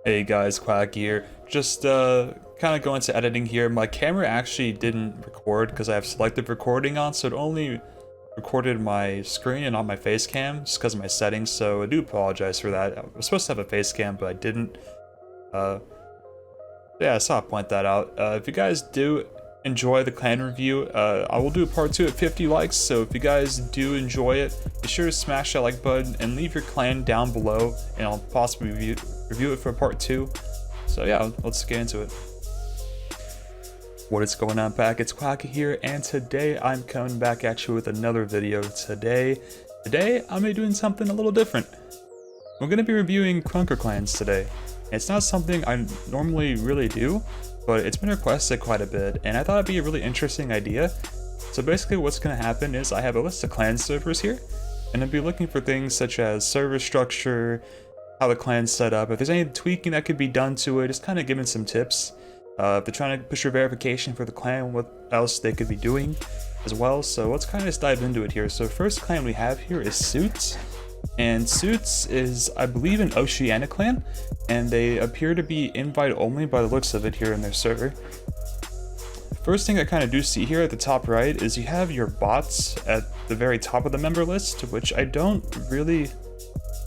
Hey guys, Quacky here. Just kind of going to editing here. My camera actually didn't record because I have selective recording on, so it only recorded my screen and not my face cam just because of my settings, so I do apologize for that. I was supposed to have a face cam, but I didn't. Uh, yeah, I saw I point that out. If you guys do enjoy the clan review, I will do a part 2 at 50 likes, so if you guys do enjoy it, be sure to smash that like button and leave your clan down below, and I'll possibly review it for part 2. So yeah, let's get into it. What is going on, pack? It's Quacky here, and today I'm coming back at you with another video. Today I'm gonna be doing something a little different. We're gonna be reviewing Krunker clans today. It's not something I normally really do, but it's been requested quite a bit, and I thought it'd be a really interesting idea. So basically what's gonna happen is I have a list of clan servers here, and I'll be looking for things such as server structure, how the clan's set up, if there's any tweaking that could be done to it, just kind of giving some tips. If they're trying to push your verification for the clan, what else they could be doing as well. So let's kind of just dive into it here. So first clan we have here is Suits. And Suits is, I believe, an Oceania clan, and they appear to be invite only by the looks of it here in their server. First thing I kind of do see here at the top right is you have your bots at the very top of the member list, which I don't really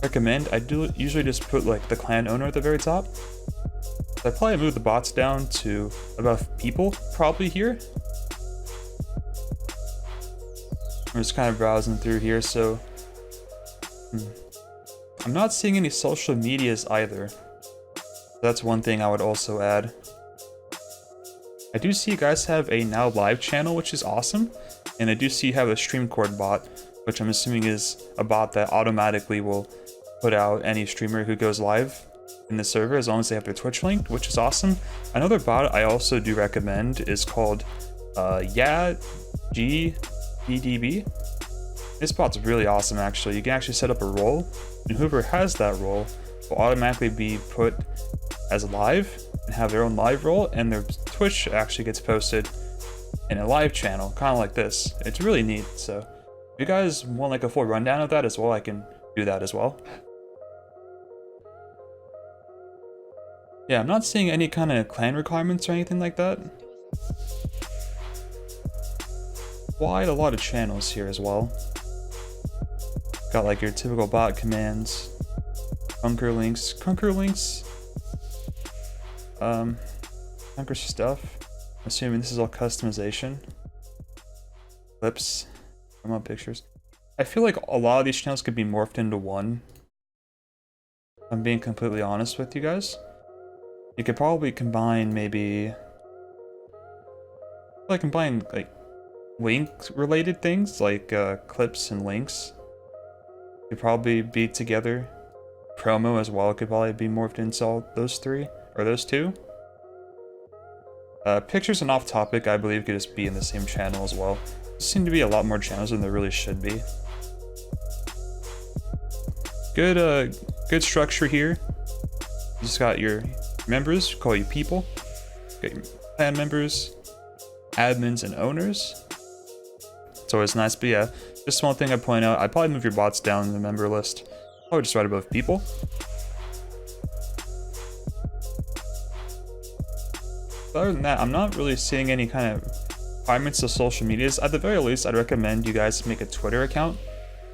recommend. I do usually just put like the clan owner at the very top. So I probably move the bots down to about people probably here. I'm just kind of browsing through here, so I'm not seeing any social medias either. That's one thing I would also add. I do see you guys have a now live channel, which is awesome, and I do see you have a stream cord bot, which I'm assuming is a bot that automatically will put out any streamer who goes live in the server as long as they have their Twitch linked, which is awesome. Another bot I also do recommend is called GDB. This bot's really awesome actually. You can actually set up a role, and whoever has that role will automatically be put as live and have their own live role, and their Twitch actually gets posted in a live channel, kind of like this. It's really neat. So if you guys want like a full rundown of that as well, I can do that as well. Yeah, I'm not seeing any kind of clan requirements or anything like that. Quite a lot of channels here as well. Got like your typical bot commands, Krunker links, Krunker stuff. I'm assuming this is all customization. Clips, promo pictures. I feel like a lot of these channels could be morphed into one. I'm being completely honest with you guys. You could probably combine maybe, like link related things like clips and links. Could probably be together. Promo as well could probably be morphed into all those three or those two. Pictures and off topic I believe could just be in the same channel as well. There seem to be a lot more channels than there really should be. Good structure here. You just got your members, call you people. Got your clan members, admins, and owners. It's always nice, but yeah, just one thing I point out, I'd probably move your bots down in the member list. Probably just right above people. But other than that, I'm not really seeing any kind of requirements of social medias. At the very least, I'd recommend you guys make a Twitter account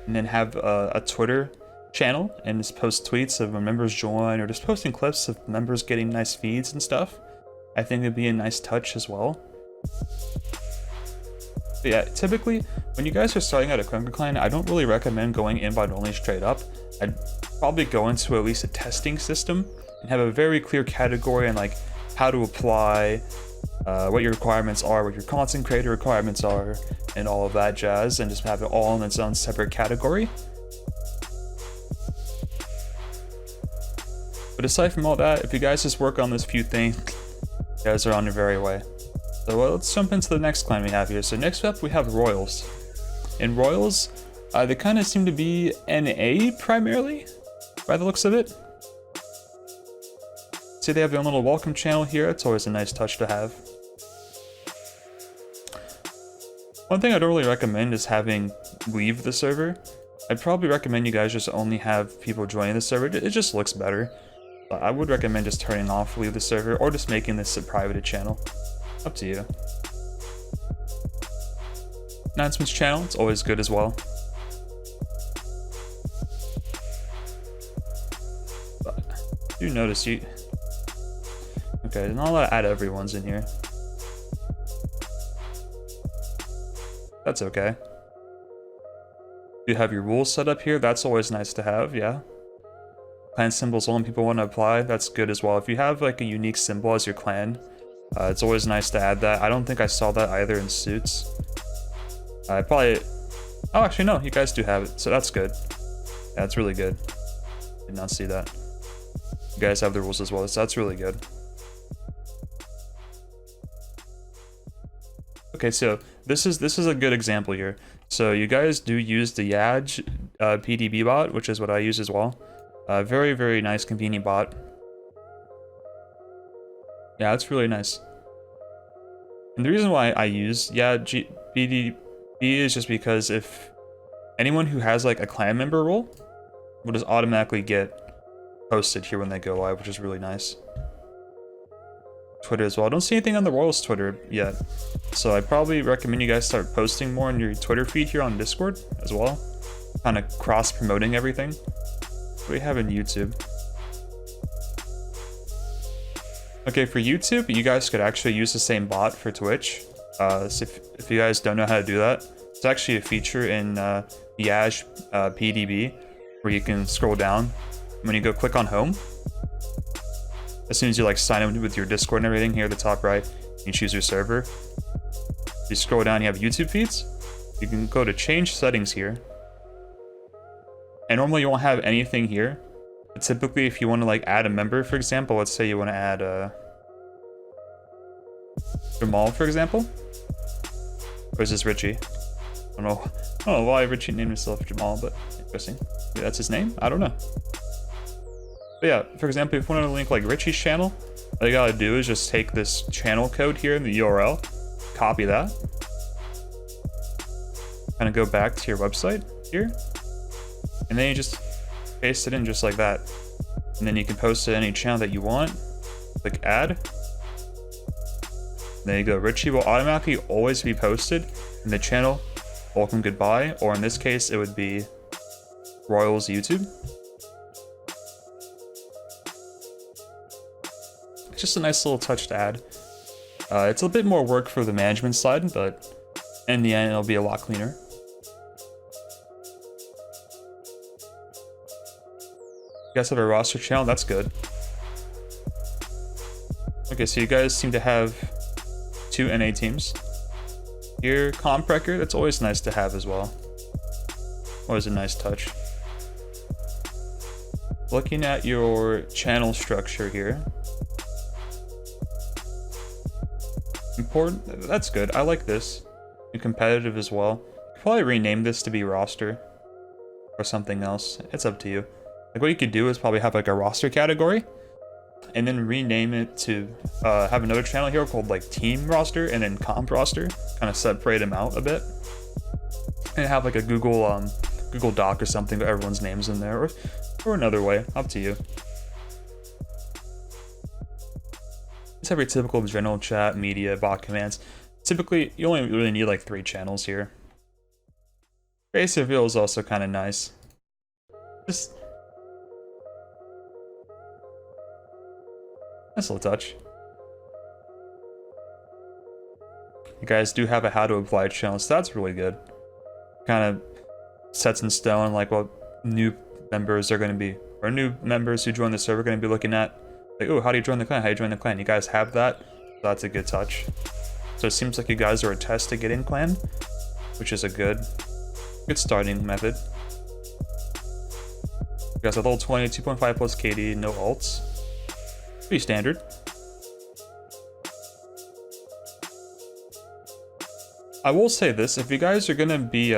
and then have a Twitter channel and just post tweets of when members join, or just posting clips of members getting nice feeds and stuff. I think it'd be a nice touch as well. But yeah, typically when you guys are starting out a Krunker clan, I don't really recommend going invite only straight up. I'd probably go into at least a testing system and have a very clear category and like how to apply, what your requirements are, what your content creator requirements are, and all of that jazz, and just have it all in its own separate category. But aside from all that, if you guys just work on those few things, you guys are on your very way. So let's jump into the next clan we have here. So next up we have Royals. And Royals, they kind of seem to be NA primarily, by the looks of it. See, they have their own little welcome channel here. It's always a nice touch to have. One thing I don't really recommend is having leave the server. I'd probably recommend you guys just only have people joining the server. It just looks better. But I would recommend just turning off leave the server or just making this a private channel. Up to you. Announcements channel, it's always good as well. But you notice you... Okay, not a lot of add everyone's in here. That's okay. You have your rules set up here, that's always nice to have, yeah. Clan symbols only people want to apply, that's good as well. If you have like a unique symbol as your clan, it's always nice to add that. I don't think I saw that either in suits. I probably... Oh, actually no, you guys do have it, so that's good. Yeah, that's really good. Did not see that. You guys have the rules as well, so that's really good. Okay, so this is a good example here. So you guys do use the Yaj PDB bot, which is what I use as well. Very, very nice, convenient bot. Yeah, it's really nice. And the reason why I use Yaj PDB is just because if anyone who has like a clan member role will just automatically get posted here when they go live, which is really nice. Twitter as well. I don't see anything on the Royals Twitter yet, so I probably recommend you guys start posting more on your Twitter feed here on Discord as well, kind of cross promoting everything. What do we have in YouTube? Okay, for YouTube, you guys could actually use the same bot for Twitch. So if you guys don't know how to do that, it's actually a feature in Yaj PDB where you can scroll down. When you go click on home, as soon as you like sign in with your Discord and everything, here at the top right, you choose your server. You scroll down, you have YouTube feeds. You can go to change settings here. And normally you won't have anything here. But typically if you want to like add a member, for example, let's say you want to add Jamal, for example. Or is this Richie? I don't know why Richie named himself Jamal, but interesting. Maybe that's his name? I don't know. But yeah, for example, if you want to link like Richie's channel, all you gotta do is just take this channel code here in the URL, copy that, kind of go back to your website here, and then you just paste it in just like that. And then you can post to any channel that you want, click add. There you go, Richie will automatically always be posted in the channel Welcome Goodbye, or in this case, it would be Royals YouTube. It's just a nice little touch to add. It's a bit more work for the management side, but in the end, it'll be a lot cleaner. You guys have a roster channel, that's good. Okay, so you guys seem to have 2 NA teams. Here, comp record, that's always nice to have as well. Always a nice touch. Looking at your channel structure here. Important, that's good, I like this. And competitive as well. Could probably rename this to be roster. Or something else, it's up to you. Like what you could do is probably have like a roster category. And then rename it to have another channel here called like team roster and then comp roster. Kind of separate them out a bit. And have like a Google Doc or something with everyone's names in there. Or another way, up to you. It's every typical general chat, media, bot commands. Typically, you only really need like 3 channels here. Base reveal is also kind of nice. Just nice little touch. You guys do have a how to apply channel, so that's really good. Kind of sets in stone like what new members are going to be, or new members who join the server are going to be looking at. Like, oh, how do you join the clan? How do you join the clan? You guys have that, so that's a good touch. So it seems like you guys are a test to get in clan, which is a good starting method. You guys have level 20, 2.5 plus KD, no ults. Pretty standard. I will say this, if you guys are gonna be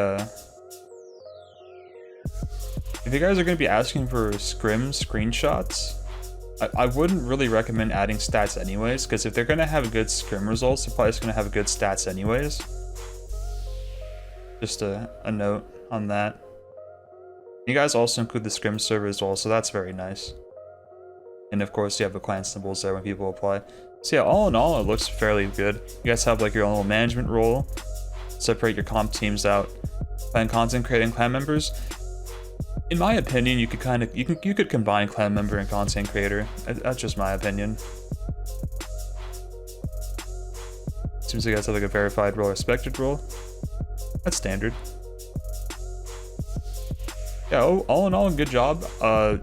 asking for scrim screenshots, I wouldn't really recommend adding stats anyways, because if they're gonna have good scrim results, they're probably just gonna have good stats anyways. Just a note on that. You guys also include the scrim server as well, so that's very nice. And of course you have the clan symbols there when people apply. So yeah, all in all, it looks fairly good. You guys have like your own little management role, separate your comp teams out, clan content creating clan members. In my opinion, you could you could combine clan member and content creator. That's just my opinion. Seems like you guys have like a verified role, respected role. That's standard. Yeah, all in all, good job.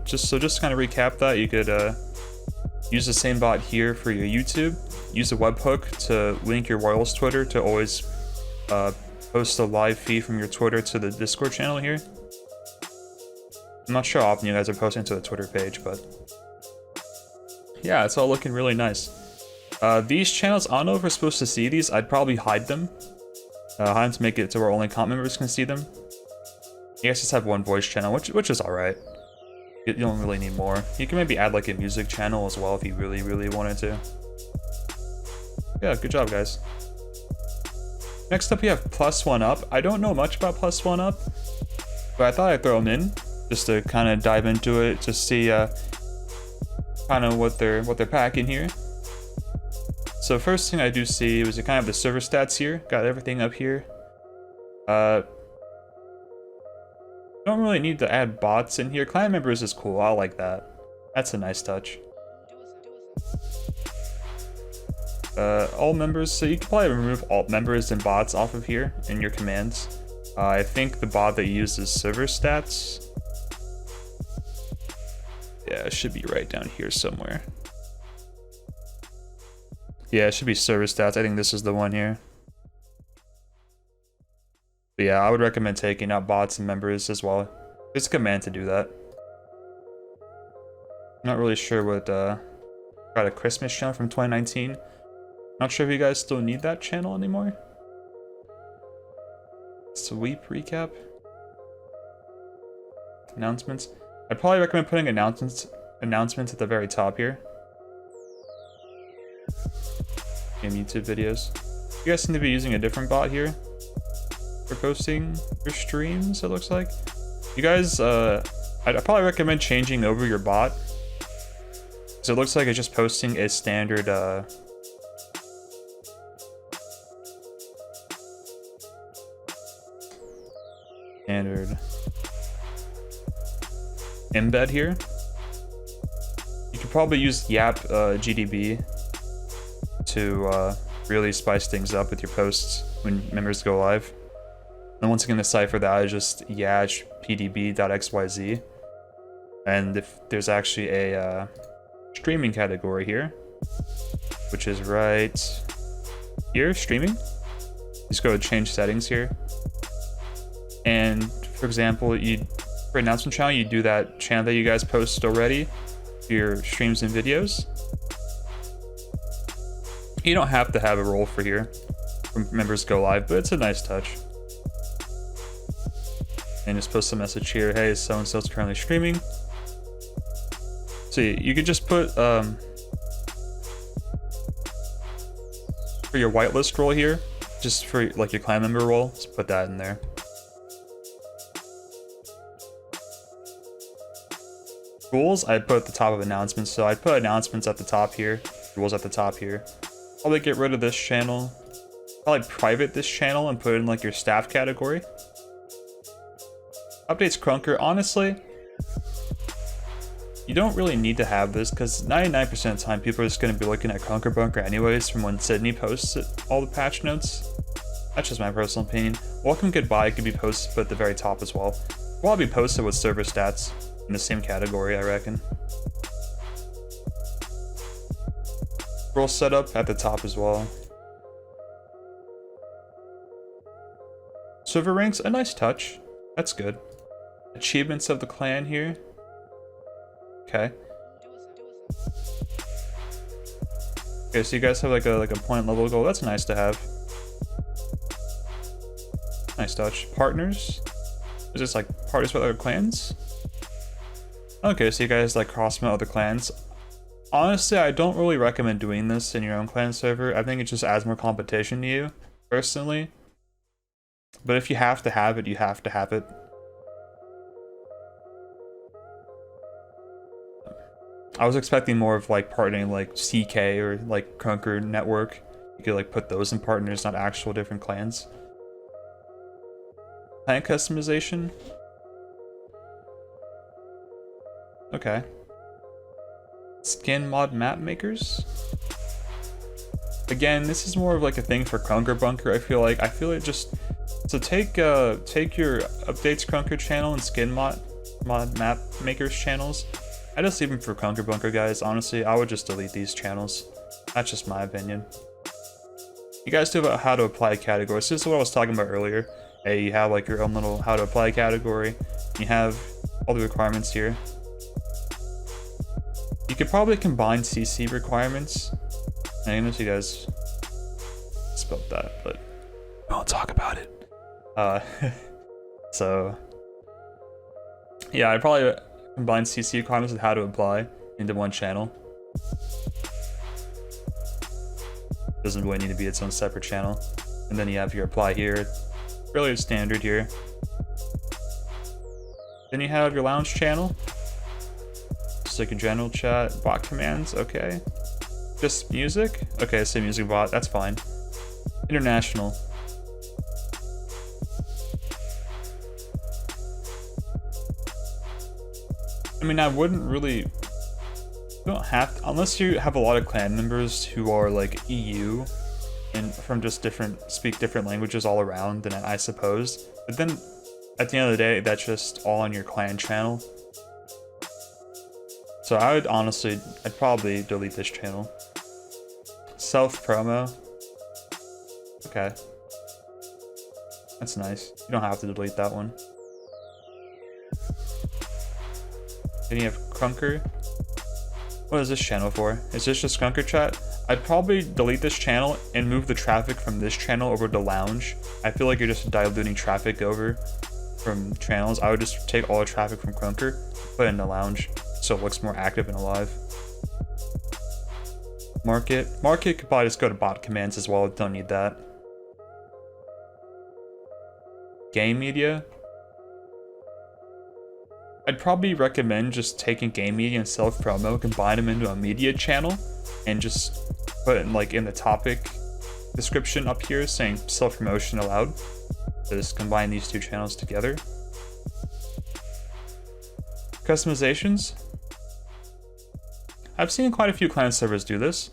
Just to kind of recap that, you could use the same bot here for your YouTube. Use the webhook to link your Royals Twitter to always post a live feed from your Twitter to the Discord channel here. I'm not sure how often you guys are posting to the Twitter page, but yeah, it's all looking really nice. These channels, I don't know if we're supposed to see these. I'd probably hide them. Hide them to make it to where only comp members can see them. You guys just have one voice channel, which is alright. You don't really need more. You can maybe add like a music channel as well if you really wanted to. Yeah, good job, guys. Next up, we have +1up. I don't know much about +1up, but I thought I'd throw them in just to kind of dive into it, to see kind of what they're packing here. So first thing I do see was you kind of have the server stats here. Got everything up here. Don't really need to add bots in here. Clan members is cool. I like that. That's a nice touch. All members, so you can probably remove alt members and bots off of here in your commands. I think the bot that you use is server stats. Yeah, it should be right down here somewhere. Yeah, it should be server stats. I think this is the one here. But yeah, I would recommend taking out bots and members as well. It's a command to do that. I'm not really sure what, got a Christmas channel from 2019. Not sure if you guys still need that channel anymore. Sweep recap. Announcements. I'd probably recommend putting announcements at the very top here. Game YouTube videos. You guys seem to be using a different bot here for posting your streams, it looks like. You guys, I'd probably recommend changing over your bot, because it looks like it's just posting a standard embed here. You could probably use Yap GDB to really spice things up with your posts when members go live. And once again, the cipher that is just yaj pdb.xyz. And if there's actually a streaming category here, which is right here, streaming. Just go to change settings here. And for example, for announcement channel, you do that channel that you guys post already, your streams and videos. You don't have to have a role for here when members go live, but it's a nice touch. And just post a message here, hey, so-and-so's currently streaming. So you could just put, for your whitelist role here, just for like your clan member role, just put that in there. Rules, I'd put at the top of announcements, so I'd put announcements at the top here, rules at the top here. Probably get rid of this channel. Probably private this channel and put it in like your staff category. Updates Krunker, honestly, you don't really need to have this because 99% of the time people are just going to be looking at Krunker Bunker anyways from when Sydney posts it, all the patch notes. That's just my personal opinion. Welcome Goodbye could be posted but at the very top as well. Will be posted with server stats in the same category, I reckon. Role setup at the top as well. Server ranks, a nice touch. That's good. Achievements of the clan here. Okay. Okay, so you guys have like a point level goal. That's nice to have. Nice touch. Partners. Is this like partners with other clans? Okay, so you guys like cross with other clans. Honestly, I don't really recommend doing this in your own clan server. I think it just adds more competition to you, personally. But if you have to have it, you have to have it. I was expecting more of like partnering like CK or like Krunker network. You could like put those in partners, not actual different clans. Clan customization. Okay. Skin mod map makers. Again, this is more of like a thing for Krunker Bunker. I feel like just so take your updates Krunker channel and skin mod map makers channels. I just leave them for Krunker Bunker, guys. Honestly, I would just delete these channels. That's just my opinion. You guys do about how to apply categories. This is what I was talking about earlier. Hey, you have like your own little how to apply category. You have all the requirements here. You could probably combine CC requirements. I don't know if you guys spelled that, but we won't talk about it. So yeah, I'd probably combine CC requirements with how to apply into one channel. Doesn't really need to be its own separate channel. And then you have your apply here. Really standard here. Then you have your lounge channel. Just like a general chat, bot commands, okay. Just music? Okay, say music bot, that's fine. International. I mean, I wouldn't really... You don't have to, unless you have a lot of clan members who are like EU and from just speak different languages all around, then I suppose. But then at the end of the day, that's just all on your clan channel. So I'd probably delete this channel. Self promo. Okay. That's nice. You don't have to delete that one. Then you have Krunker. What is this channel for? Is this just Krunker chat? I'd probably delete this channel and move the traffic from this channel over to lounge. I feel like you're just diluting traffic over from channels. I would just take all the traffic from Krunker, put it in the lounge, so it looks more active and alive. Market could probably just go to bot commands as well. Don't need that. Game media. I'd probably recommend just taking game media and self promo, combine them into a media channel, and just put it in the topic description up here saying self promotion allowed. So just combine these two channels together. Customizations. I've seen quite a few clan servers do this.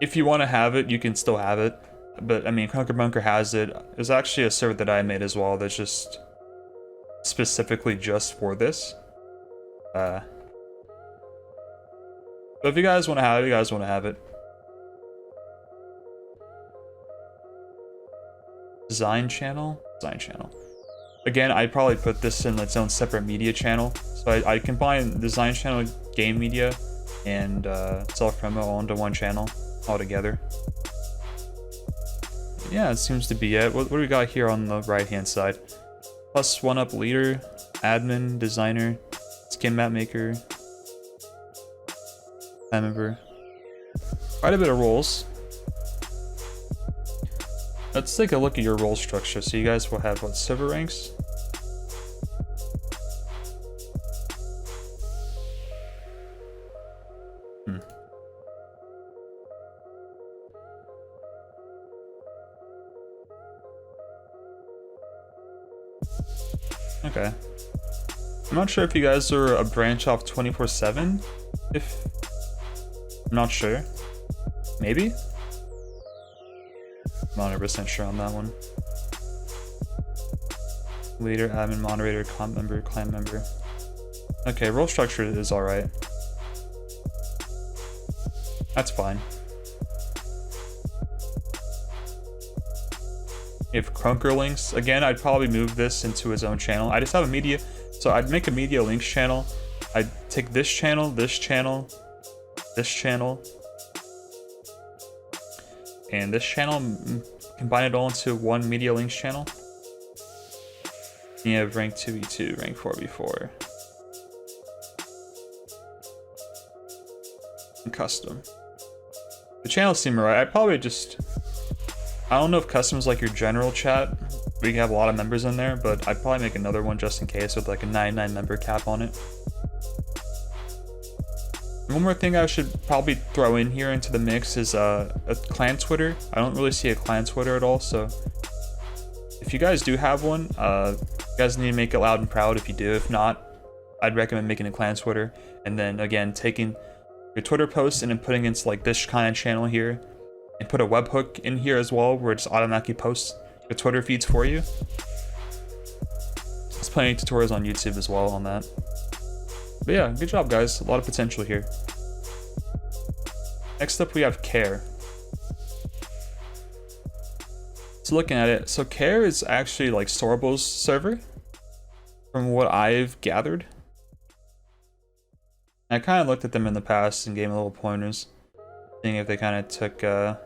If you want to have it, you can still have it. But I mean, Krunker Bunker has it. There's actually a server that I made as well that's just specifically just for this. But if you guys want to have it, you guys want to have it. Design channel. Again, I'd probably put this in its own separate media channel. So I combine design channel, game media, and self promo all into one channel all together. Yeah, it seems to be it. What do we got here on the right hand side? Plus 1-up leader, admin, designer, skin map maker, clan member. Quite a bit of roles. Let's take a look at your role structure. So you guys will have what, server ranks? Okay. I'm not sure if you guys are a branch off 24/7. I'm not sure. Maybe? I'm not 100% sure on that one. Leader, admin, moderator, comp member, clan member. Okay, role structure is alright. That's fine. If Krunker links, again, I'd probably move this into his own channel. I just have a media, so I'd make a media links channel. I'd take this channel, this channel, this channel, and this channel, combine it all into one media links channel. You have rank 2v2, rank 4v4, and custom. The channels seem right. I'd probably just, I don't know if custom is like your general chat, We have a lot of members in there, but I'd probably make another one just in case with like a 99 member cap on it. One more thing I should probably throw in here into the mix is a clan Twitter. I don't really see a clan Twitter at all, so if you guys do have one, you guys need to make it loud and proud if you do. If not, I'd recommend making a clan Twitter, and then again taking your Twitter posts and then putting into like this kind of channel here, and put a webhook in here as well where it just automatically posts the Twitter feeds for you. There's plenty of tutorials on YouTube as well on that. But yeah, good job guys, a lot of potential here. Next up we have Care. So looking at it, so Care is actually like Storable's server, from what I've gathered. I kind of looked at them in the past and gave them little pointers, seeing if they kind of took, oh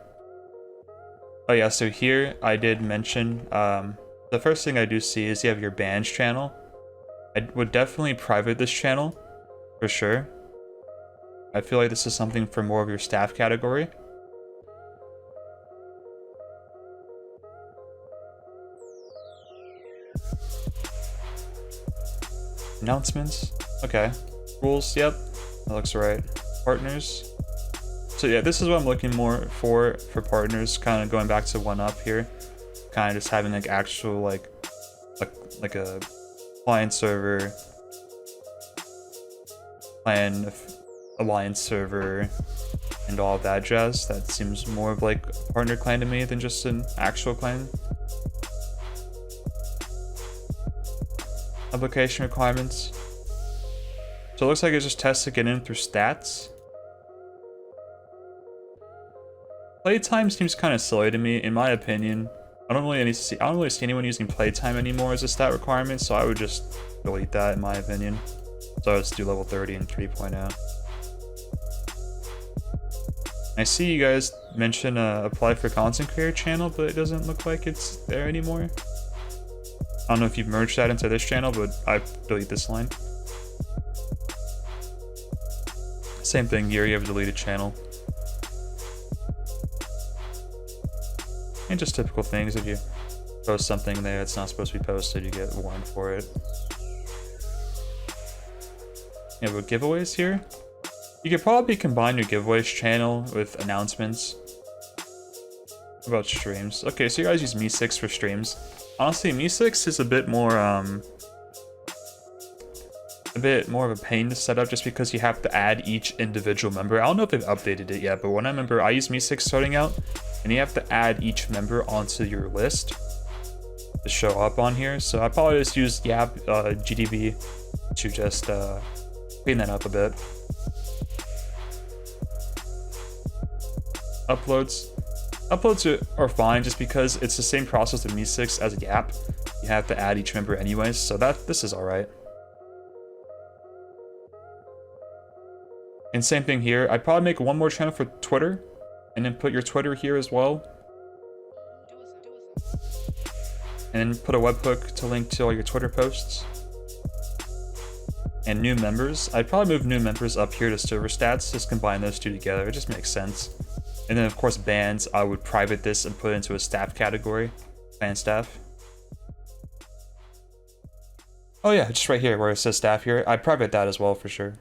yeah, so here I did mention, the first thing I do see is you have your bands channel. I would definitely private this channel, for sure. I feel like this is something for more of your staff category. Announcements, okay. Rules, yep, that looks right. Partners. So yeah, this is what I'm looking more for partners, kind of going back to 1UP here. Kind of just having like actual like a client server, clan alliance server, and all of that jazz. That seems more of like a partner clan to me than just an actual clan. Application requirements. So it looks like it just tests to get in through stats. Playtime seems kind of silly to me, in my opinion. I don't really see anyone using playtime anymore as a stat requirement, so I would just delete that in my opinion. So let's do level 30 and 3.0. I see you guys mention apply for content creator channel, but it doesn't look like it's there anymore. I don't know if you've merged that into this channel, but I delete this line. Same thing here, you have a deleted channel. And just typical things, if you post something there that's not supposed to be posted, you get warned for it. You have giveaways here. You could probably combine your giveaways channel with announcements. What about streams? Okay, so you guys use Me6 for streams. Honestly, Me6 is a bit more of a pain to set up just because you have to add each individual member. I don't know if they've updated it yet, but when I remember, I used Me6 starting out, and you have to add each member onto your list to show up on here. So I probably just used GDB to just clean that up a bit. Uploads are fine just because it's the same process of Me6 as Yap. You have to add each member anyways, so this is alright. And same thing here. I'd probably make one more channel for Twitter, and then put your Twitter here as well. And then put a webhook to link to all your Twitter posts. And new members. I'd probably move new members up here to server stats, just combine those two together. It just makes sense. And then of course bands, I would private this and put it into a staff category. Band staff. Oh yeah, just right here where it says staff here. I'd private that as well for sure.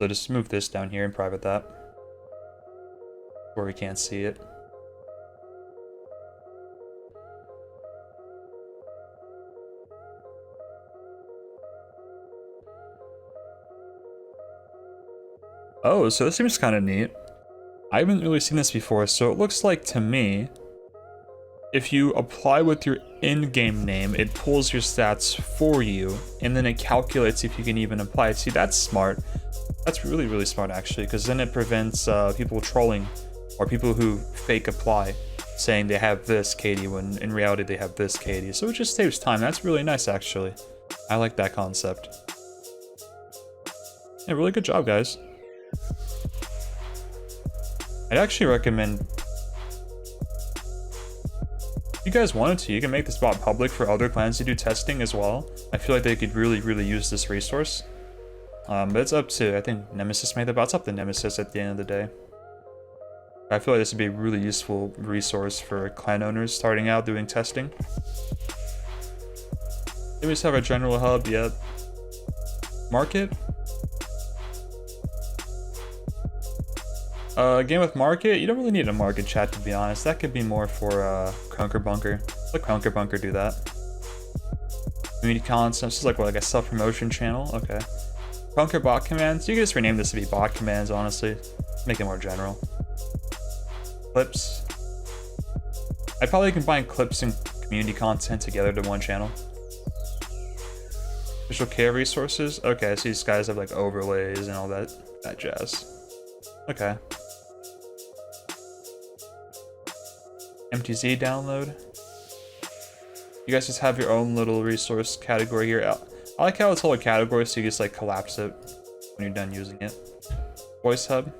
So just move this down here and private that, where we can't see it. Oh, so this seems kind of neat. I haven't really seen this before, so it looks like to me, if you apply with your in-game name, it pulls your stats for you, and then it calculates if you can even apply it. See, that's smart. That's really, really smart actually, because then it prevents people trolling or people who fake apply, saying they have this KD when in reality they have this KD. So it just saves time. That's really nice actually. I like that concept. Yeah, really good job, guys. I'd actually recommend, if you guys wanted to, you can make this bot public for other clans to do testing as well. I feel like they could really, really use this resource. But it's up to, I think Nemesis made the bot. It's up to Nemesis at the end of the day. I feel like this would be a really useful resource for clan owners starting out doing testing. Then we just have our general hub, yep. Market? Game with market? You don't really need a market chat, to be honest. That could be more for Krunker Bunker. Let Krunker Bunker do that. Community content, this is like what, like a self-promotion channel? Okay. Krunker bot commands? You can just rename this to be bot commands, honestly. Make it more general. Clips. I'd probably combine clips and community content together to one channel. Official care resources? Okay, so these guys have like overlays and all that jazz. Okay. MTZ download. You guys just have your own little resource category here. I like how it's all a category, so you just like collapse it when you're done using it. Voice hub.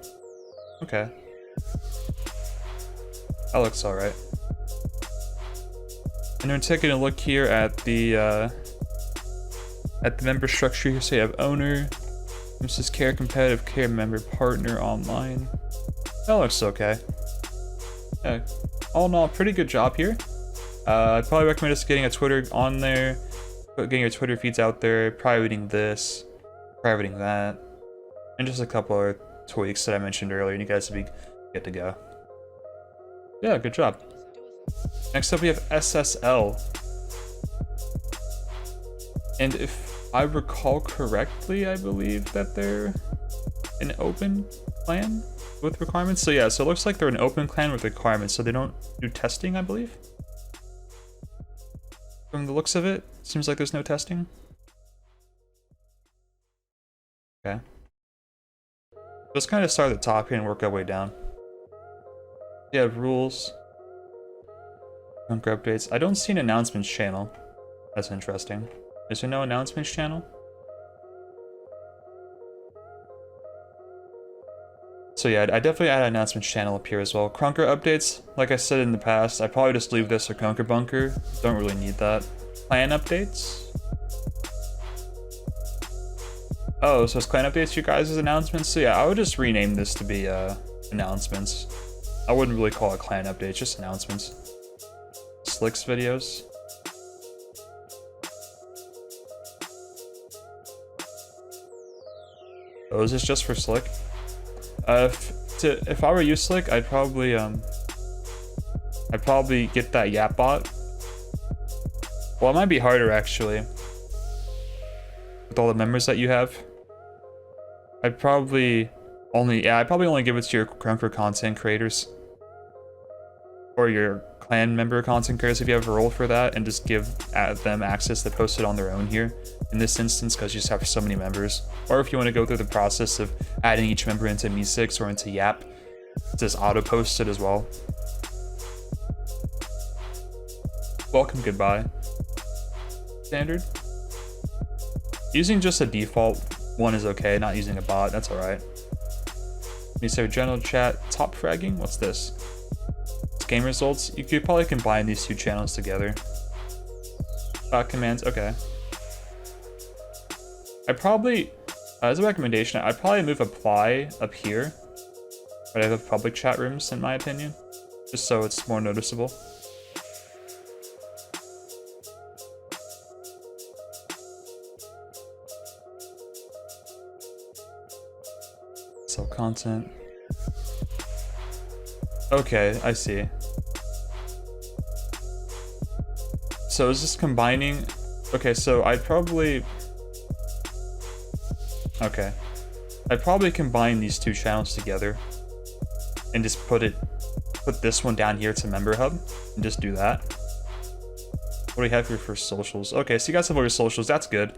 Okay. That looks alright. And then taking a look here at the member structure here. So you have owner, Mrs. Care, competitive care member, partner, online. That looks okay. Yeah. All in all, pretty good job here. I'd probably recommend just getting a Twitter on there, getting your Twitter feeds out there, privating this, privating that, and just a couple of tweaks that I mentioned earlier, and you guys will be good to go. Yeah, good job. Next up we have SSL. And if I recall correctly, I believe that they're an open clan with requirements. So yeah, so it looks like they're an open clan with requirements, so they don't do testing, I believe. From the looks of it, seems like there's no testing. Okay. Let's kind of start at the top here and work our way down. You have rules. Krunker updates. I don't see an announcements channel. That's interesting. Is there no announcements channel? So yeah, I definitely add an announcements channel up here as well. Krunker updates, like I said in the past, I probably just leave this for Krunker Bunker. Don't really need that. Clan updates. Oh, so it's clan updates, you guys' announcements? So yeah, I would just rename this to be announcements. I wouldn't really call it clan updates, just announcements. Slick's videos. Oh, is this just for Slick? If I were you, Slick, I'd probably get that Yap bot. Well, it might be harder actually. With all the members that you have. I'd probably only give it to your Krunker content creators. Or your clan member content creators if you have a role for that, and just give them access to post it on their own here in this instance, because you just have so many members. Or if you want to go through the process of adding each member into Me6 or into Yap, just auto post it as well. Welcome, goodbye. Standard. Using just a default one is okay, not using a bot, that's alright. You say general chat, top fragging, what's this? Game results, you could probably combine these two channels together. Commands, okay. I probably, as a recommendation, I'd probably move apply up here, but I have public chat rooms in my opinion, just so it's more noticeable. Sell content. Okay, I see. So is this combining? Okay, so I'd probably... Okay. I'd probably combine these two channels together and just put this one down here to Member Hub and just do that. What do we have here for socials? Okay, so you guys have all your socials, that's good.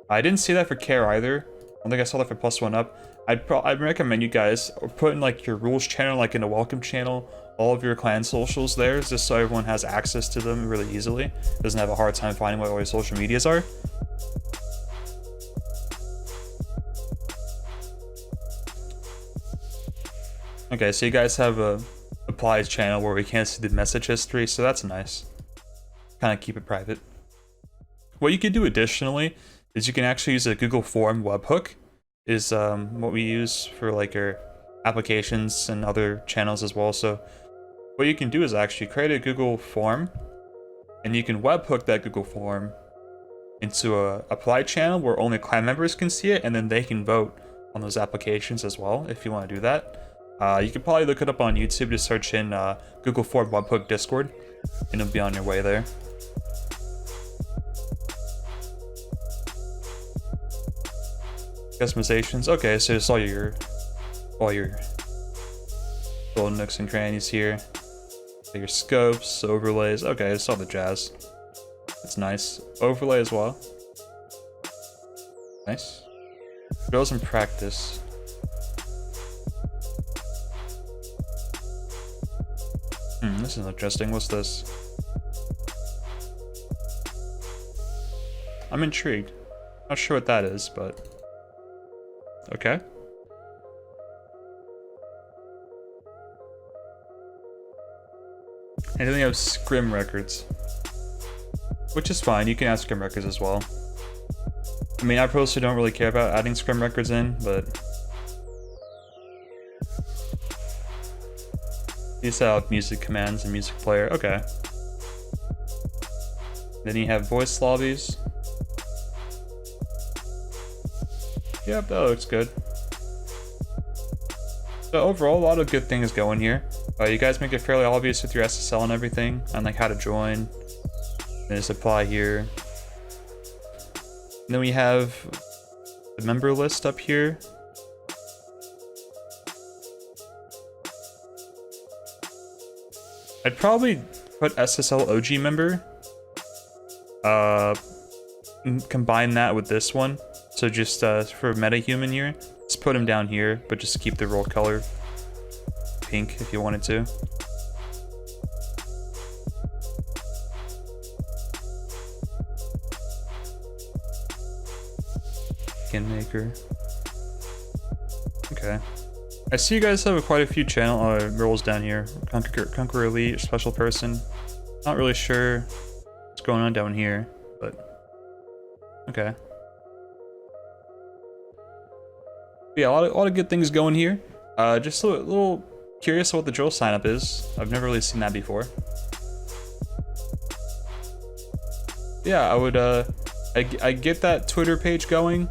I didn't see that for care either. I don't think I saw that for +1 up. I'd recommend you guys put in like your rules channel, like in a welcome channel, all of your clan socials there, just so everyone has access to them really easily. Doesn't have a hard time finding what all your social medias are. Okay, so you guys have a applies channel where we can't see the message history, so that's nice. Kind of keep it private. What you could do additionally is you can actually use a Google Form webhook. Is what we use for like our applications and other channels as well. So what you can do is actually create a Google form, and you can webhook that Google form into a apply channel where only clan members can see it, and then they can vote on those applications as well if you want to do that. You could probably look it up on YouTube, to search in Google form webhook Discord, and it'll be on your way there. Customizations. Okay, so it's all your little nooks and crannies here. Your scopes, overlays. Okay, it's all the jazz. It's nice. Overlay as well. Nice. Drills in practice. This is interesting. What's this? I'm intrigued. Not sure what that is, but okay. And then we have scrim records, which is fine. You can add scrim records as well. I mean, I personally don't really care about adding scrim records in, but you set up music commands and music player. Okay. Then you have voice lobbies. Yep, that looks good. So overall, a lot of good things going here. You guys make it fairly obvious with your SSL and everything, and like how to join. And just apply here. And then we have the member list up here. I'd probably put SSL OG member. Combine that with this one. So just for MetaHuman here, just put him down here, but just keep the role color pink if you wanted to. Skin maker. Okay. I see you guys have quite a few channel roles down here. Krunker Elite, special person. Not really sure what's going on down here, but okay. Yeah, a lot of good things going here. Just a little curious what the drill signup is. I've never really seen that before. Yeah, I would I get that Twitter page going.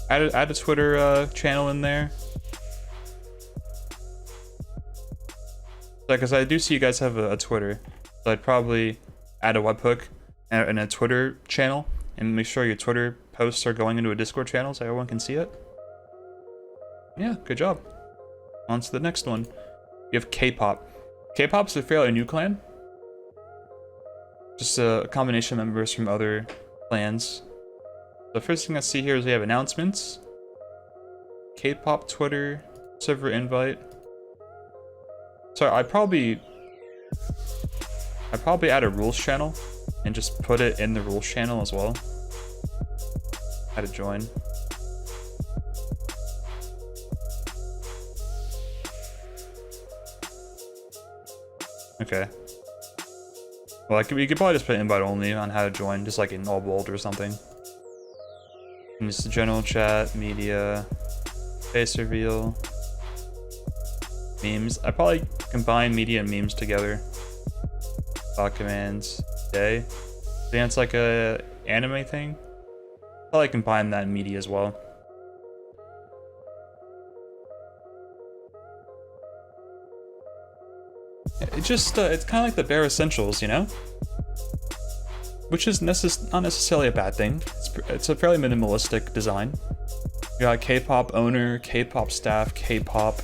Add a Twitter channel in there. Because I do see you guys have a Twitter, so I'd probably add a webhook and a Twitter channel, and make sure your Twitter posts are going into a Discord channel so everyone can see it. Yeah, good job. On to the next one. You have K-pop. K-pop's a fairly new clan. Just a combination of members from other clans. The first thing I see here is we have announcements. K-pop Twitter, server invite. So I'd probably add a rules channel and just put it in the rules channel as well. How to join. Okay. Well, we could probably just put invite only on how to join, just like in all bold or something. And just the general chat, media, face reveal, memes. I probably combine media and memes together. File commands, day. It's like a anime thing. Probably combine that in media as well. It just, it's kind of like the bare essentials, you know? Which is not necessarily a bad thing. It's a fairly minimalistic design. You got K-pop owner, K-pop staff, K-pop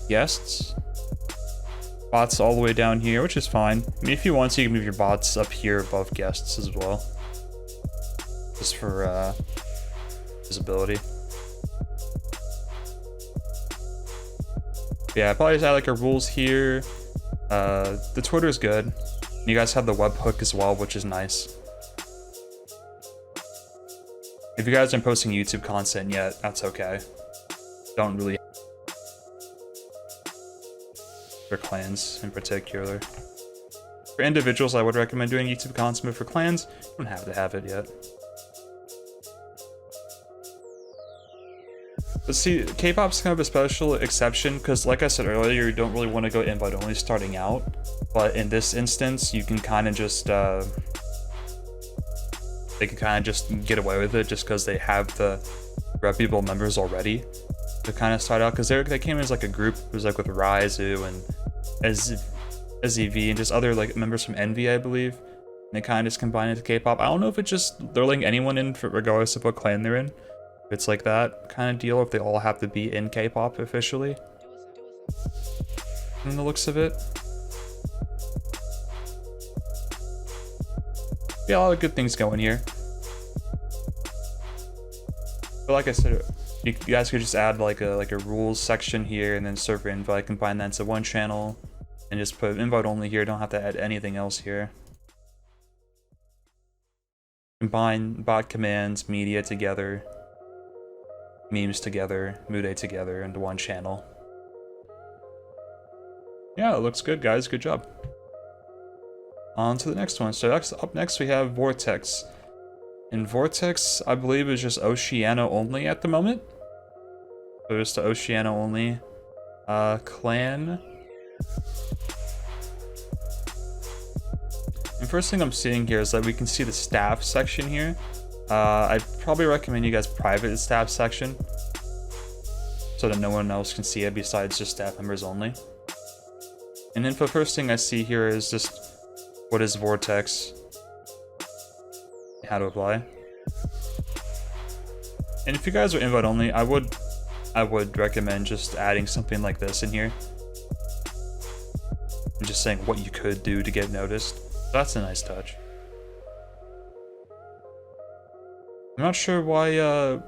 guests. Bots all the way down here, which is fine. I mean, if you want to, you can move your bots up here above guests as well. Just for visibility. Yeah, I probably just add like a rules here. The Twitter is good. You guys have the webhook as well, which is nice. If you guys aren't posting YouTube content yet, that's okay. Don't really for clans in particular. For individuals, I would recommend doing YouTube content, but for clans, you don't have to have it yet. But see, K-pop's kind of a special exception because, like I said earlier, you don't really want to go invite only starting out. But in this instance, you can kind of just they can kind of just get away with it just because they have the reputable members already to kind of start out. Because they came as like a group. It was like with Raizu and SEV and just other like members from Envy, I believe. And they kind of just combined into K-pop. I don't know if it's just they're letting anyone in regardless of what clan they're in. If it's like that kind of deal, if they all have to be in K-pop officially. From the looks of it. Yeah, a lot of good things going here. But like I said, you guys could just add like a rules section here and then server invite, combine that into one channel, and just put invite only here. Don't have to add anything else here. Combine bot commands, media together, memes together, Mude together into one channel. Yeah, it looks good, guys. Good job. On to the next one. So up next we have Vortex. And Vortex, I believe, is just Oceania only at the moment. So just the Oceania only clan. And first thing I'm seeing here is that we can see the staff section here. I'd probably recommend you guys private the staff section so that no one else can see it besides just staff members only. And then for the first thing I see here is just what is Vortex, how to apply. And if you guys are invite only, I would recommend just adding something like this in here. And just saying what you could do to get noticed. That's a nice touch. I'm not sure why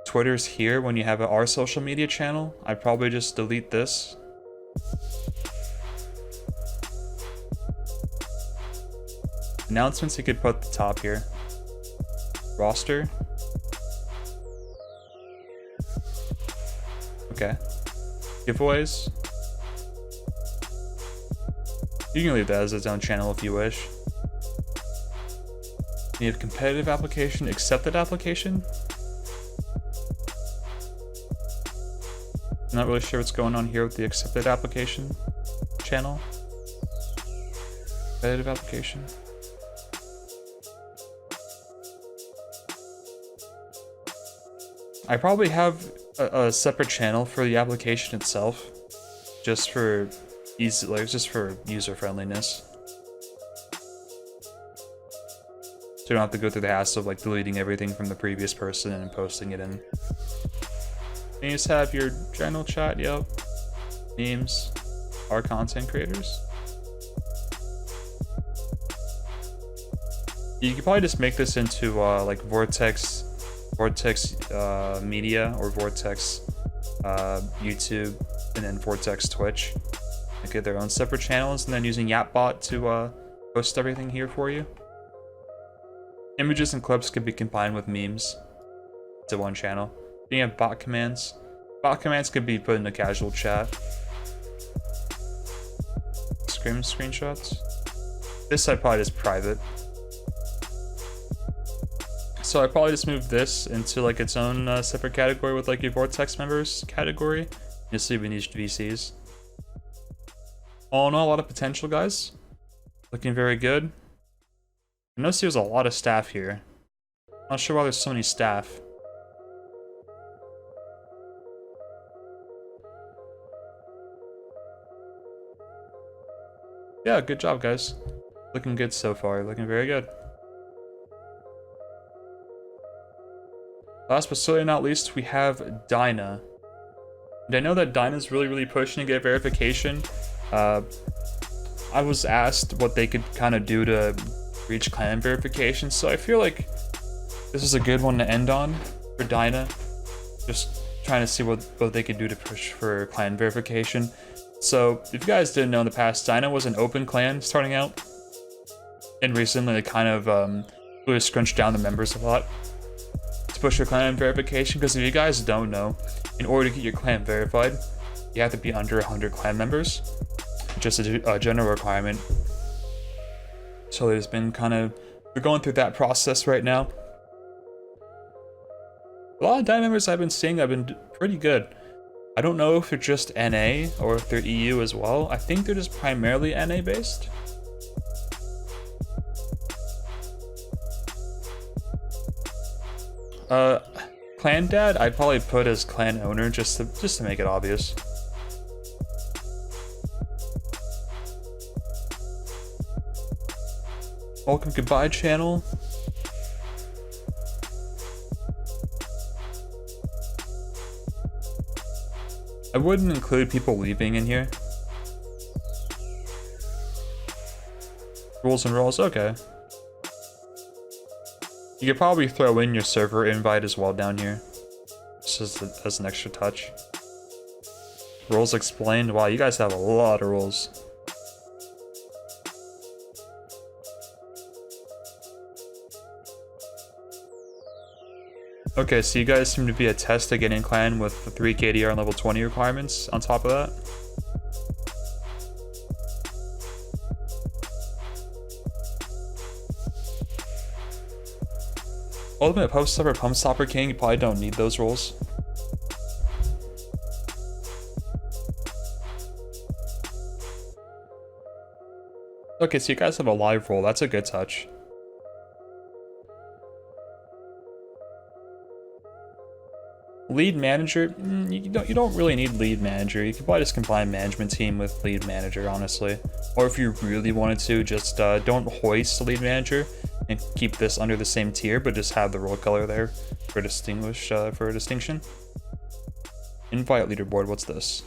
Twitter's here when you have our social media channel. I'd probably just delete this. Announcements you could put at the top here. Roster. Okay. Giveaways. You can leave that as its own channel if you wish. You have competitive application, accepted application. I'm not really sure what's going on here with the accepted application channel. Competitive application. I probably have a separate channel for the application itself, just for easy, like just for user friendliness. So you don't have to go through the hassle of like deleting everything from the previous person and posting it in. And you just have your general chat, yep, memes, our content creators. You could probably just make this into like Vortex media or Vortex YouTube and then Vortex Twitch. They get their own separate channels and then using YapBot to post everything here for you. Images and clips could be combined with memes to one channel. Then you have bot commands. Bot commands could be put into casual chat. Screenshots. This I'd probably just private. So I probably just moved this into like its own separate category with like your Vortex members category. Just leaving these VCs. All in all, a lot of potential, guys. Looking very good. I noticed there's a lot of staff here. Not sure why there's so many staff. Yeah, good job, guys. Looking good so far. Looking very good. Last but certainly not least, we have Dyna. And I know that Dyna's really pushing to get verification. I was asked what they could kind of do to reach clan verification, so I feel like this is a good one to end on for Dyna. Just trying to see what they could do to push for clan verification. So, if you guys didn't know in the past, Dyna was an open clan starting out. And recently they kind of really scrunched down the members a lot to push your clan verification, because if you guys don't know, in order to get your clan verified, you have to be under 100 clan members. Just a general requirement. So there's been we're going through that process right now. A lot of Dyna members I've been seeing have been pretty good. I don't know if they're just NA or if they're EU as well. I think they're just primarily NA based. Clan dad, I'd probably put as clan owner just to make it obvious. Welcome goodbye channel. I wouldn't include people leaving in here. Rules and roles, okay. You could probably throw in your server invite as well down here. Just as an extra touch. Rules explained. Wow, you guys have a lot of rules. Okay, so you guys seem to be a test to get in clan with the 3 KDR and level 20 requirements on top of that. Ultimate Pump Stopper, Pump Stopper King, you probably don't need those roles. Okay, so you guys have a live role, that's a good touch. Lead manager, you don't really need lead manager. You could probably just combine management team with lead manager, honestly. Or if you really wanted to, just don't hoist the lead manager and keep this under the same tier, but just have the role color there for for a distinction. Invite leaderboard, what's this?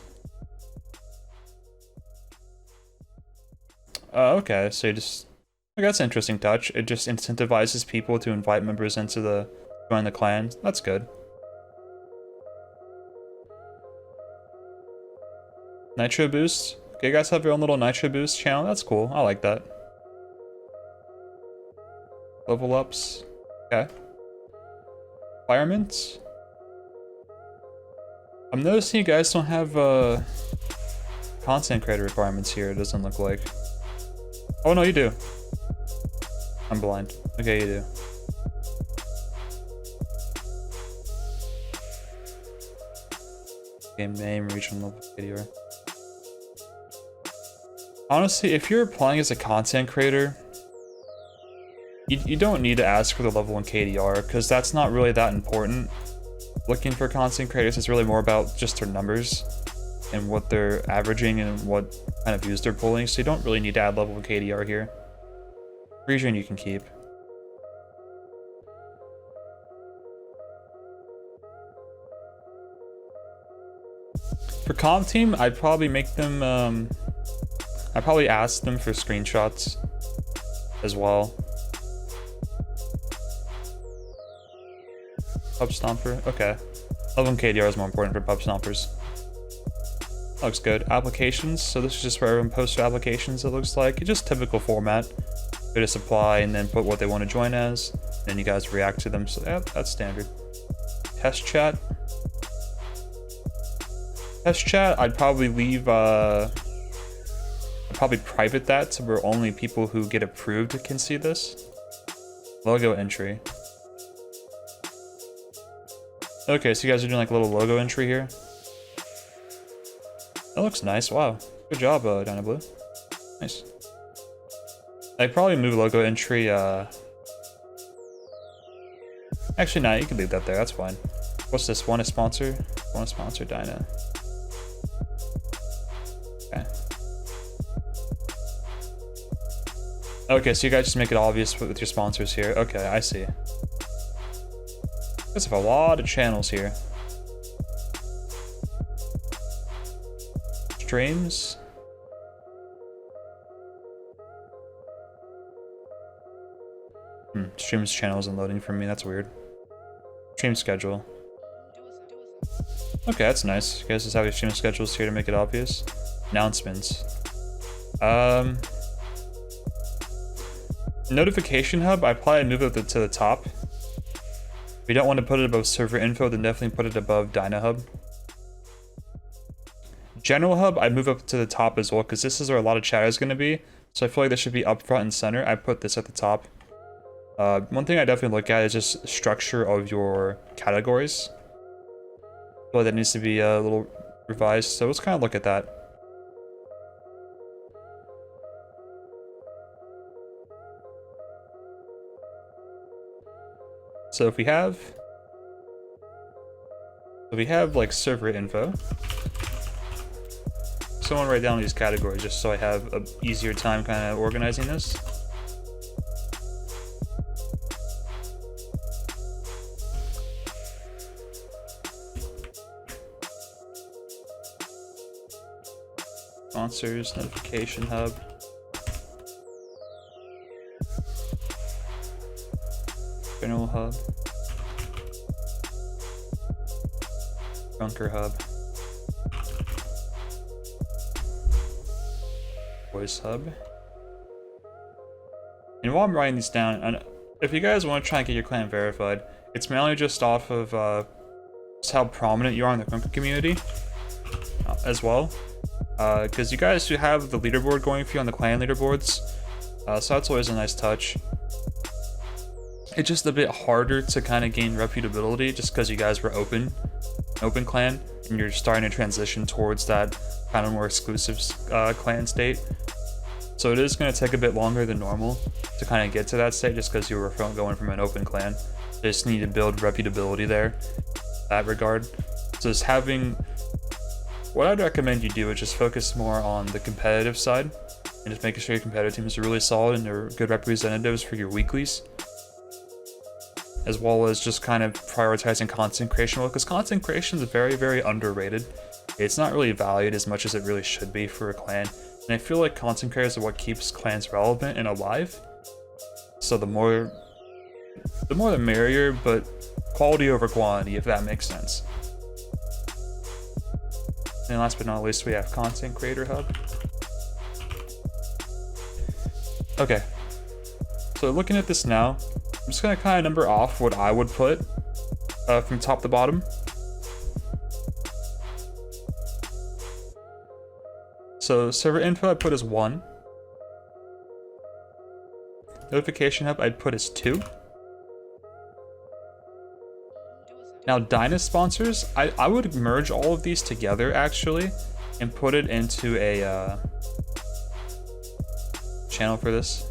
Okay, so you just, that's an interesting touch. It just incentivizes people to invite members into join the clan. That's good. Nitro boost. Okay, you guys have your own little nitro boost channel. That's cool. I like that. Level ups. Okay. Requirements. I'm noticing you guys don't have content creator requirements here. It doesn't look like. Oh no, you do. I'm blind. Okay, you do. Game name, regional level KDR. Honestly, if you're applying as a content creator, you don't need to ask for the level 1 KDR, because that's not really that important. Looking for content creators is really more about just their numbers and what they're averaging and what kind of views they're pulling, so you don't really need to add level 1 KDR here. Region you can keep. For comp team, I'd probably make them, I'd probably ask them for screenshots as well. Pub Stomper, okay. Level 1 KDR is more important for Pub Stompers. Looks good. Applications, so this is just where everyone posts their applications, it looks like. It's just typical format. They just apply and then put what they want to join as, and then you guys react to them, so yeah, that's standard. Test chat. Test chat, I'd probably leave, I'd probably private that to where only people who get approved can see this. Logo entry. Okay, so you guys are doing like a little logo entry here. That looks nice, wow. Good job, Dyna Blue. Nice. I'd probably move logo entry, actually, nah, you can leave that there, that's fine. What's this, want a sponsor? Want a sponsor, Dyna. Okay. Okay, so you guys just make it obvious with your sponsors here. Okay, I see. You guys have a lot of channels here. Streams. Streams channel isn't loading for me, that's weird. Stream schedule. Okay, that's nice. You guys just have your stream schedules here to make it obvious. Announcements. Notification hub, I'd probably move it to the top. If you don't want to put it above server info, then definitely put it above Dyna Hub. General hub, I'd move up to the top as well, because this is where a lot of chat is going to be. So I feel like this should be up front and center. I put this at the top. One thing I definitely look at is just structure of your categories. I feel like that needs to be a little revised, so let's kind of look at that. So if we have So we have like server info. Someone write down these categories just so I have an easier time kind of organizing this. Sponsors, notification hub. General hub. Krunker hub. Voice hub. And while I'm writing these down, and if you guys want to try and get your clan verified, it's mainly just off of just how prominent you are in the Krunker community as well. Because you guys do have the leaderboard going for you on the clan leaderboards, so that's always a nice touch. It's just a bit harder to kind of gain reputability just because you guys were open clan, and you're starting to transition towards that kind of more exclusive clan state. So it is going to take a bit longer than normal to kind of get to that state just because you were going from an open clan. You just need to build reputability there in that regard. So just having... What I'd recommend you do is just focus more on the competitive side and just making sure your competitive teams are really solid and they're good representatives for your weeklies, as well as just kind of prioritizing content creation, because content creation is very, very underrated. It's not really valued as much as it really should be for a clan, and I feel like content creators are what keeps clans relevant and alive. So the more the merrier, but quality over quantity, if that makes sense. And last but not least, we have Content Creator Hub. Okay, so looking at this now, I'm just gonna kind of number off what I would put from top to bottom. So server info I put as 1. Notification hub I'd put as 2. Now Dyna sponsors, I would merge all of these together actually and put it into a channel for this.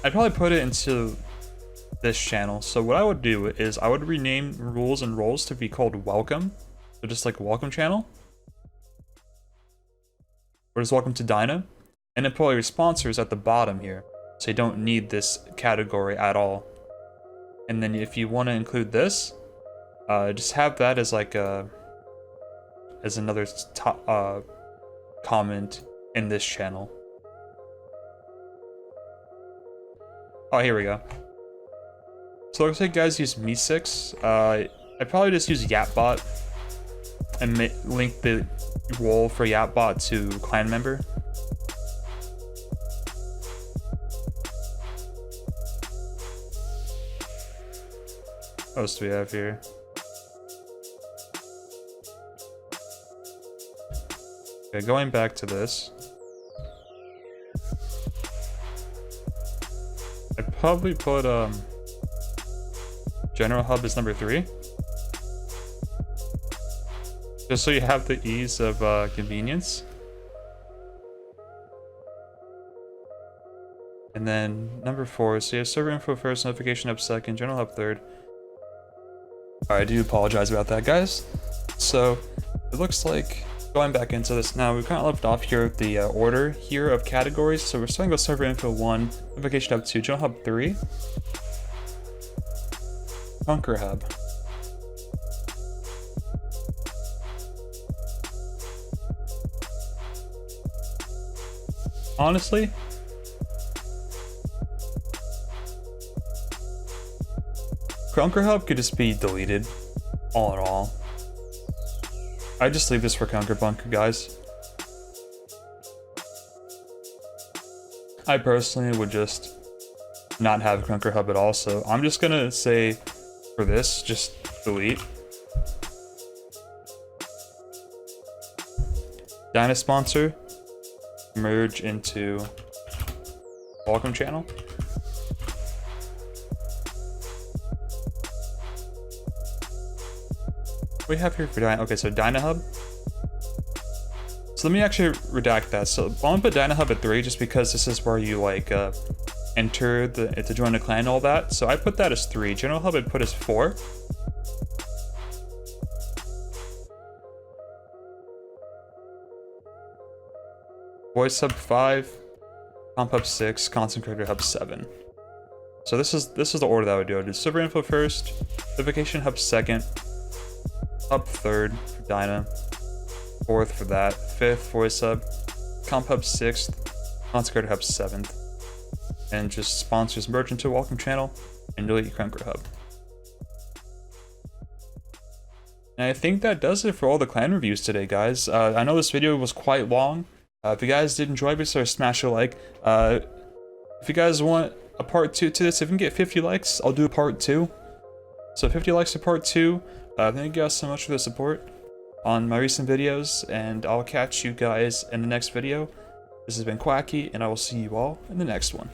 I'd probably put it into this channel. So what I would do is I would rename rules and roles to be called welcome. So just like welcome channel. Or just welcome to Dyna. And then put all your sponsors at the bottom here. So you don't need this category at all. And then if you want to include this, just have that as like as another comment in this channel. Oh, here we go. So it looks like guys use Me6. I'd probably just use Yapbot and link the role for Yapbot to clan member. What else do we have here? Okay, going back to this. I'd probably put General Hub as number 3. Just so you have the ease of convenience. And then number 4, so you have server info first, notification hub second, General Hub third. Alright, I do apologize about that, guys. So, it looks like, going back into this now, we've kind of left off here the order here of categories. So we're starting with server info 1, notification hub 2, General Hub 3, Krunker hub. Honestly, Krunker hub could just be deleted, all in all. I just leave this for Krunker Bunker, guys. I personally would just not have Krunker hub at all, so I'm just gonna say for this, just delete. Dyna sponsor, merge into welcome channel. What do we have here for Dyna? Okay, so Dyna Hub. So let me actually redact that. So I'm gonna put Dyna Hub at 3 just because this is where you like enter to join the clan and all that. So I put that as 3. General Hub I'd put as 4. Voice Hub 5, Comp Hub 6, Content Creator Hub 7. So this is the order that I would do. I would do Server Info first, Notification Hub second, Hub third for Dyna, fourth for that, fifth Voice Hub, Comp Hub 6th, Content Creator Hub 7th, and just sponsors merge into a welcome channel and delete Krunker Hub. And I think that does it for all the clan reviews today, guys. I know this video was quite long. If you guys did enjoy, be sure to smash a like. If you guys want a part 2 to this, if we can get 50 likes, I'll do a part 2. So 50 likes for part 2. Thank you guys so much for the support on my recent videos, and I'll catch you guys in the next video. This has been Quacky, and I will see you all in the next one.